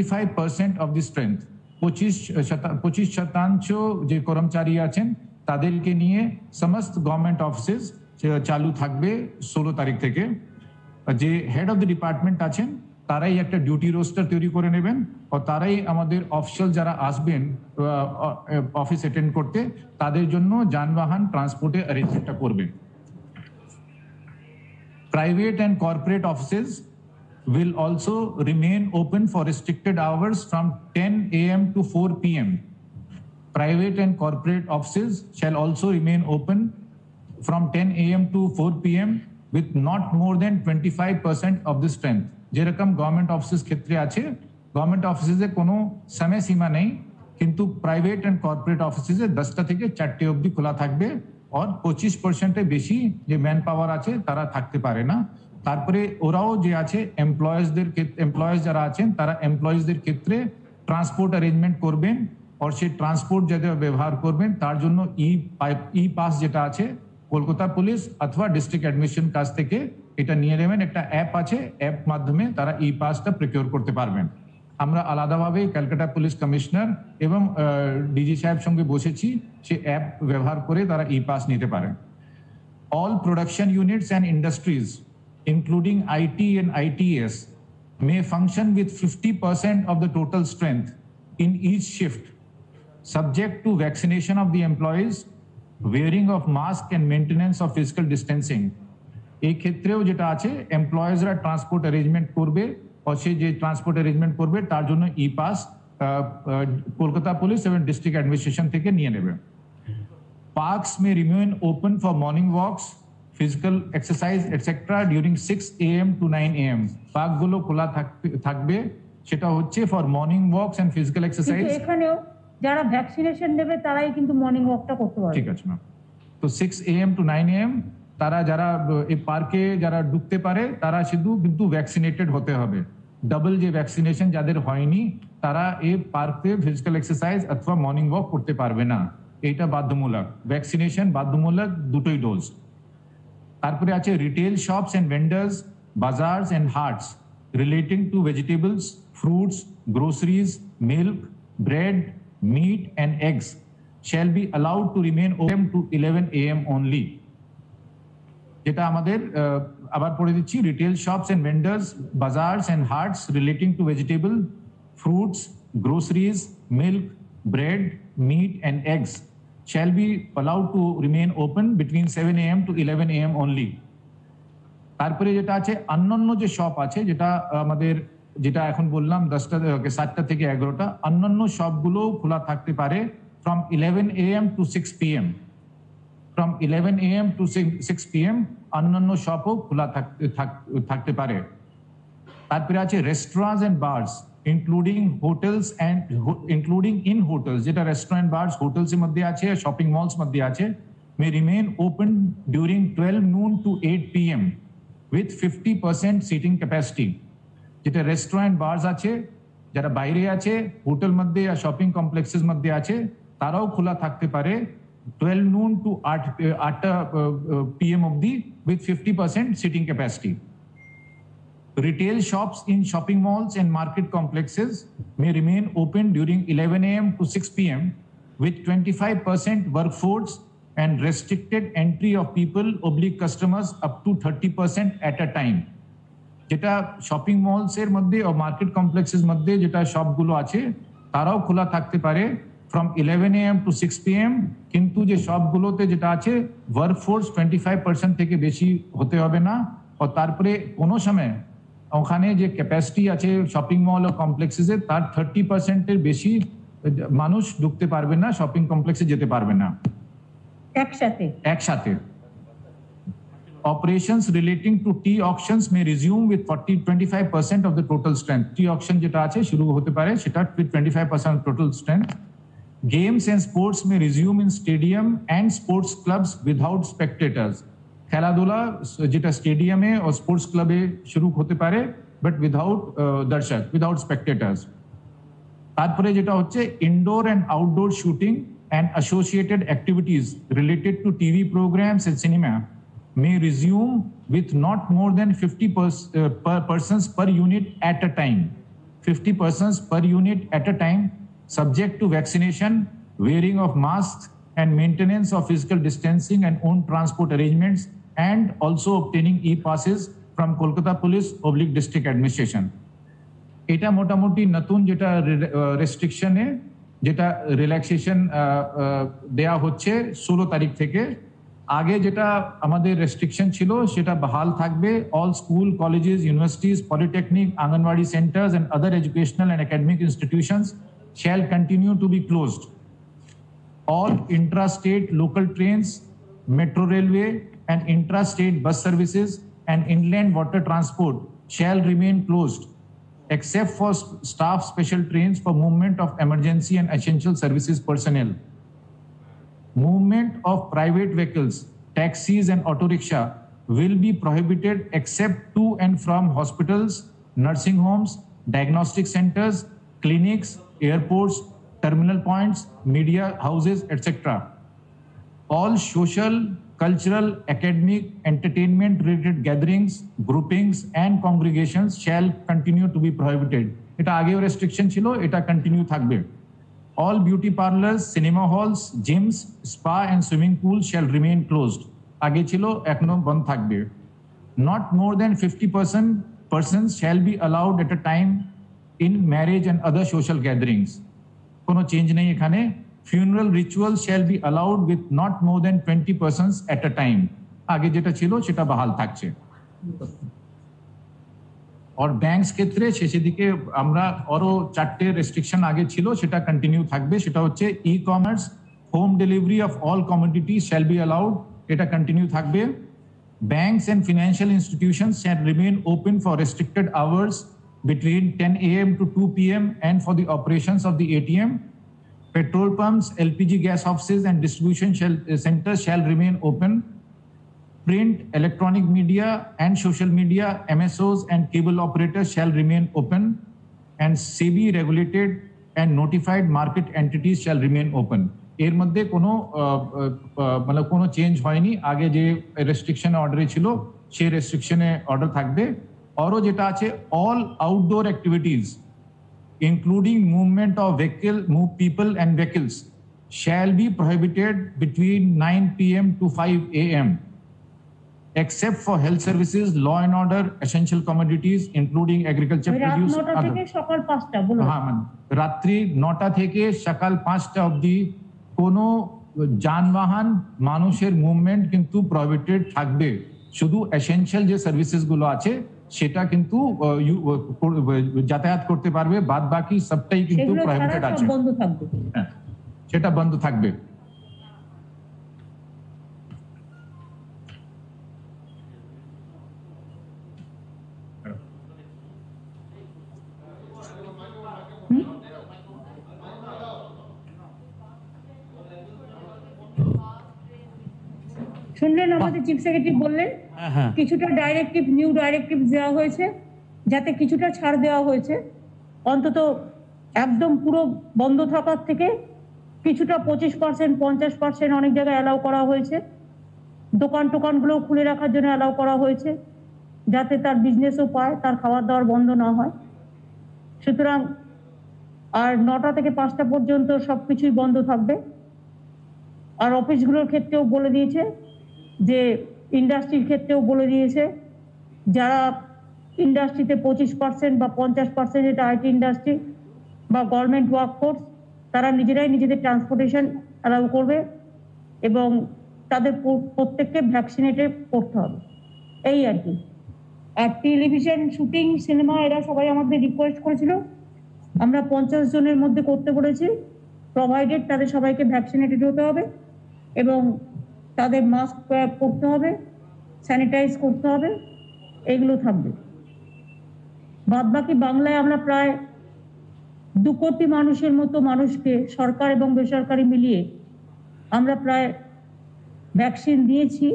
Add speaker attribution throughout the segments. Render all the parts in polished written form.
Speaker 1: 25% of the strength, 25% যে কর্মচারী আছেন তাদেরকে নিয়ে সমস্ত গভর্নমেন্ট অফিসেস চালু থাকবে 16 তারিখ থেকে। যে হেড অফ দ্য ডিপার্টমেন্ট আছেন তারাই একটা ডিউটি রোস্টার তৈরি করে নেবেন, ও তারাই আমাদের অফিসিয়াল যারা আসবেন অফিস অ্যাটেন্ড করতে তাদের জন্য যানবাহন ট্রান্সপোর্টে অ্যারেঞ্জমেন্টটা করবেন। Private and corporate offices will also remain open for restricted hours from 10 a.m. to 4 p.m. Private and corporate offices shall also remain open from 10 a.m. to 4 p.m. with not more than 25% of the strength. যেরকম government offices ক্ষেত্রে আছে, government অফিসে কোনো সময় সীমা নেই, কিন্তু private and corporate অফিসে 10টা থেকে 4টে অবধি খোলা থাকবে, আর 25% বেশি যে ম্যান পাওয়ার আছে তারা থাকতে পারে না। তারপরে ওরাও যে আছে এমপ্লয়েজ যারা আছেন তারা এমপ্লয়েজদের ক্ষেত্রে ট্রান্সপোর্ট অ্যারেঞ্জমেন্ট করবেন, আর সেই ট্রান্সপোর্ট যাতে ব্যবহার করবেন তার জন্য ই পাস যেটা আছে কলকাতা পুলিশ অথবা ডিস্ট্রিক্ট অ্যাডমিনিস্ট্রেশন কাছ থেকে এটা নিয়ে নেবেন। একটা অ্যাপ আছে, অ্যাপ মাধ্যমে তারা ই পাসটা প্রকিউর করতে পারবেন। আমরা আলাদাভাবে ক্যালকাটা পুলিশ কমিশনার এবং ডিজি সাহেব সঙ্গে বসেছি, সে অ্যাপ ব্যবহার করে তারা ই পাস নিতে পারেন। All production units and industries including IT and ITES may function with 50% of the total strength in each shift, subject to vaccination of the employees, wearing of mask and maintenance of physical distancing. এই ক্ষেত্রেও যেটা আছে এমপ্লয়েজরা transport arrangement করবে, और से जे transport arrangement করবে তার জন্য ই পাস কলকাতা পুলিশ এবং ডিস্ট্রিক্ট অ্যাডমিনিস্ট্রেশন থেকে নিয়ে নেবে। Parks May remain open for morning walks, physical exercise etcetera during 6 AM to 9 AM। পার্কগুলো খোলা থাকবে, সেটা হচ্ছে for morning walks and physical exercise.
Speaker 2: এখানেও যারা ভ্যাকসিনেশন নেবে তারাই কিন্তু মর্নিং ওয়াকটা করতে পারবে।
Speaker 1: ঠিক আছে ম্যাম। তো 6 AM to 9 AM তারা যারা এই পার্কে যারা ঢুকতে পারে তারা শুধু কিন্তু ভ্যাকসিনেটেড হতে হবে। ডাবল যে ভ্যাকসিনেশন যাদের হয়নি তারা এই পার্কে ফিজিক্যাল এক্সারসাইজ অথবা মর্নিং ওয়াক করতে পারবে না, এটা বাধ্যমূলক। ভ্যাকসিনেশন বাধ্যমূলক, দুটোই ডোজ। তারপরে আছে retail shops and vendors, bazaars and haats relating to vegetables, fruits, groceries, milk, bread, meat and eggs shall be allowed to remain open to 11 AM only। যেটা আমাদের আবার পড়ে দিচ্ছি, retail shops and vendors, bazaars and haats relating to vegetable, fruits, groceries, milk, bread, meat and eggs shall be allowed to remain open between 7 AM to 11 AM only। তারপরে যেটা আছে অন্যান্য যে শপ আছে, যেটা আমাদের যেটা এখন বললাম 7টা থেকে 11টা, অন্যান্য শপগুলো খোলা থাকতে পারে from 11 AM to 6 PM। From 11 AM to 6 PM অন্যান্য শপও খোলা থাকতে পারে। তারপরে আছে restaurants and bars including hotels and including in hotels, যেটা রেস্টুরেন্ট বার্স হোটেলস এর মধ্যে আছে, শপিং মলস মধ্যে আছে, may remain open during 12 noon to 8 PM with 50% seating capacity. যেটা রেস্টুরেন্ট বার্স আছে, যারা বাইরে আছে হোটেল মধ্যে আর শপিং কমপ্লেক্সেস মধ্যে আছে, তারাও খোলা থাকতে পারে 12 noon to 8 PM অবধি with 50% sitting capacity। Retail shops in shopping malls and market complexes may remain open during 11 AM to 6 PM with 25% workforce and restricted entry of people/customers up to 30% at a time। যেটা shopping malls এর মধ্যে ও market complexes মধ্যে যেটা শপগুলো আছে তারাও খোলা থাকতে পারে from 11 AM to 6 PM, কিন্তু যে সবগুলোতে যেটা আছে ওয়ার্কফোর্স 25% থেকে বেশি হতে হবে না। ও তারপরে কোনো সময় ওখানে যে ক্যাপাসিটি আছে শপিং মল ও কমপ্লেক্সেসে তার 30% এর বেশি মানুষ ঢুকতে পারবে না, শপিং কমপ্লেক্সে যেতে পারবে না একসাথে। Operations relating to tea auctions may resume with 25% of the total strength। tea auction যেটা আছে শুরু হতে পারে সেটা with 25% of total strength। Games and sports may resume in stadium and sports clubs without spectators। খেলাধুলা যেটা স্টেডিয়ামে ও স্পোর্টস ক্লাবে শুরু হতে পারে বাট উইদাউট দর্শক, উইদাউট স্পেক্টেটার্স। তারপরে যেটা হচ্ছে indoor and outdoor shooting and associated activities related to TV programmes and cinema may resume with not more than 50 persons per unit at a time। 50 persons per unit at a time, subject to vaccination, wearing of masks, and maintenance of physical distancing and own transport arrangements, and also obtaining e-passes from Kolkata Police/District Administration. এটা মোটামুটি নতুন যেটা রেস্ট্রিকশনে যেটা relaxation দেয়া হচ্ছে 16 তারিখ থেকে। আগে যেটা আমাদের রেস্ট্রিকশন ছিল সেটা বহাল থাকবে। All school, colleges, universities, polytechnic, anganwadi centres and other educational and academic institutions shall continue to be closed. All intra-state local trains, metro railway and intra-state bus services and inland water transport shall remain closed, except for staff special trains for movement of emergency and essential services personnel. Movement of private vehicles, taxis and auto rickshaw will be prohibited except to and from hospitals, nursing homes, diagnostic centers, clinics, airports, terminal points, media houses, etc. All social, cultural, academic, entertainment related gatherings, groupings and congregations shall continue to be prohibited. এটা আগেও restriction ছিল, এটা continue থাকবে। All beauty parlors, cinema halls, gyms, spa and swimming pools shall remain closed. আগে ছিল, এখনো বন্ধ থাকবে। Not more than 50 persons shall be allowed at a time in marriage and other social gatherings. কোনো change নেই এখানে। Funeral rituals shall be allowed with not more than 20 persons at a time. আগে যেটা ছিল সেটা বহাল থাকছে। और ব্যাংকস ক্ষেত্রে শেষের দিকে আমরা আরো 4টে রেস্ট্রিকশন আগে ছিল, সেটা কন্টিনিউ থাকবে। সেটা হচ্ছে e-commerce, home delivery of all commodities shall be allowed, এটা কন্টিনিউ থাকবে। Banks and financial institutions shall remain open for restricted hours between 10 a.m. to 2 p.m. and for the operations of the ATM. Petrol pumps, LPG gas offices and distribution centers shall remain open. Print, electronic media and social media, MSOs and cable operators shall remain open, and SEBI regulated and notified market entities shall remain open. এর মধ্যে কোনো মানে কোনো change হয়নি। আগে যে restriction অর্ডারে ছিল সেই রেস্ট্রিকশনে অর্ডার থাকবে। আরও যেটা আছে, all outdoor activities including movement of people and vehicles shall be prohibited between 9 p.m. to 5 a.m. except for health services, law and order, essential commodities including agriculture produce.
Speaker 2: রাত 9টা থেকে সকাল 5টা বলুন।
Speaker 1: হ্যাঁ, মানে রাত্রি 9টা থেকে সকাল 5টা অবধি কোনো যানবাহন মানুষের মুভমেন্ট কিন্তু প্রহিবিটেড থাকবে। শুধু এসেনশিয়াল যে সার্ভিসেস গুলো আছে সেটা কিন্তু যাতায়াত করতে পারবে, বাদ বাকি সবটাই কিন্তু প্রহিবিটেড আছে,
Speaker 2: বন্ধ থাকবে।
Speaker 1: হ্যাঁ, সেটা বন্ধ থাকবে।
Speaker 2: শুনলেন আমাদের চিফ সেক্রেটারি বললেন কিছুটা নিউ ডাইরেক্টিভ দেওয়া হয়েছে, যাতে কিছুটা ছাড় দেওয়া হয়েছে। অন্তত একদম পুরো বন্ধ থাকার থেকে কিছুটা 25%, 50% অনেক জায়গায় অ্যালাউ করা হয়েছে। দোকানগুলো খুলে রাখার জন্য অ্যালাউ করা হয়েছে, যাতে তার বিজনেসও পায়, তার খাবার দাবার বন্ধ না হয়। সুতরাং আর 9টা থেকে 5টা পর্যন্ত সবকিছুই বন্ধ থাকবে। আর অফিসগুলোর ক্ষেত্রেও বলে দিয়েছে, যে ইন্ডাস্ট্রির ক্ষেত্রেও বলে দিয়েছে, যারা ইন্ডাস্ট্রিতে 25% বা 50%, যেটা আইটি ইন্ডাস্ট্রি বা গভর্নমেন্ট ওয়ার্কফোর্স, তারা নিজেরাই নিজেদের ট্রান্সপোর্টেশন অ্যালাউ করবে এবং তাদের প্রত্যেককে ভ্যাকসিনেটেড করতে হবে, এই আর কি। আর টেলিভিশন শুটিং, সিনেমা, এরা সবাই আমাদের রিকোয়েস্ট করেছিল, আমরা 50 জনের মধ্যে করতে বলেছি, প্রোভাইডেড তাদের সবাইকে ভ্যাকসিনেটেড হতে হবে এবং তাদের মাস্ক পরতে হবে, স্যানিটাইজ করতে হবে, এগুলো থাকবে। বাদবাকি বাংলায় আমরা প্রায় 2 কোটি মানুষের মতো মানুষকে, সরকার এবং বেসরকারি মিলিয়ে আমরা প্রায় ভ্যাকসিন দিয়েছি।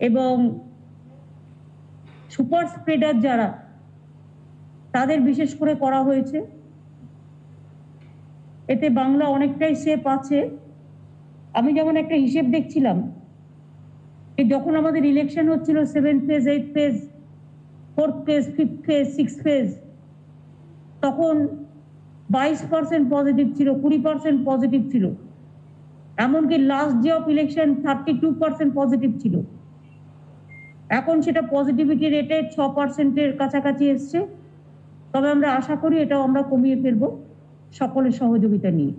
Speaker 2: এবং সুপার স্প্রেডার যারা, তাদের বিশেষ করে করা হয়েছে। এতে বাংলা অনেকটাই সেফ আছে। আমি যেমন একটা হিসেব দেখছিলাম, যখন আমাদের ইলেকশন হচ্ছিল 7th phase, 8th phase, 4th phase, 5th phase, 6th phase, তখন 22% পজিটিভ ছিল, 20% পজিটিভ ছিল, এমনকি last day of election 32% positive ছিল। এখন সেটা পজিটিভিটি রেটে 6%-এর কাছাকাছি এসছে। তবে আমরা আশা করি এটাও আমরা কমিয়ে ফেলবো সকলের সহযোগিতা নিয়ে।